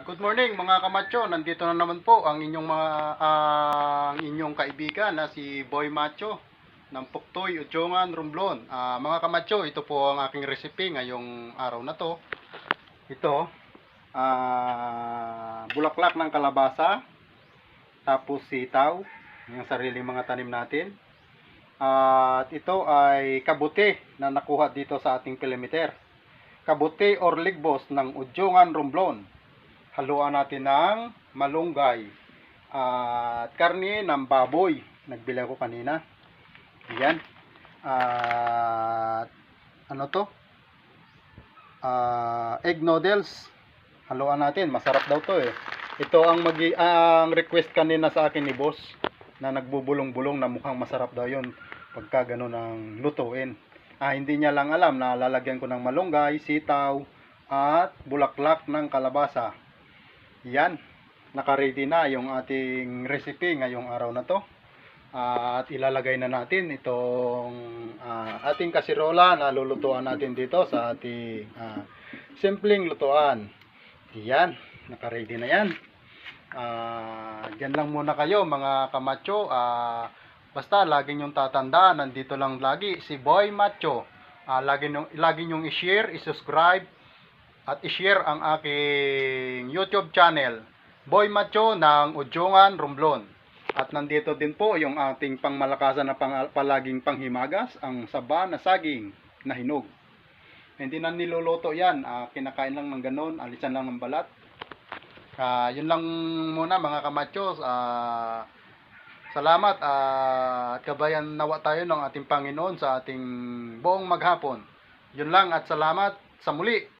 Good morning mga kamacho. Nandito na naman po ang inyong kaibigan na si Boy Macho ng Puktoy, Utjongan, Romblon. Mga kamacho, ito po ang aking recipe ngayong araw na to. Ito, bulaklak ng kalabasa, tapos sitaw, yung sariling mga tanim natin. At ito ay kabuti na nakuha dito sa ating perimeter. Kabuti or ligbos ng Utjongan, Romblon. Haluan natin ng malunggay at karne ng baboy. Nagbili ako kanina. Ayan. At ano to? Egg noodles. Haluan natin. Masarap daw to eh. Ito ang request kanina sa akin ni boss na nagbubulong-bulong na mukhang masarap daw yun pagka ganun ang lutuin. Hindi niya lang alam na lalagyan ko ng malunggay, sitaw at bulaklak ng kalabasa. Yan, naka-ready na yung ating recipe ngayong araw na to. At ilalagay na natin itong ating kasirola na lulutuan natin dito sa ating simpleng lutuan. Yan, naka-ready na yan. Diyan lang muna kayo mga kamacho. Basta lagi nyong tatandaan, nandito lang lagi si Boy Macho. Lagi nyong i-share, i-subscribe at i-share ang aking YouTube channel, Boy Macho ng Utjongan, Romblon. At nandito din po yung ating pangmalakasan na palaging panghimagas, ang saba na saging na hinog. Hindi na niluluto yan, kinakain lang ng ganon, alisan lang ng balat. Yun lang muna mga kamacho. Salamat at kabayan nawa tayo ng ating Panginoon sa ating buong maghapon. Yun lang at salamat sa muli.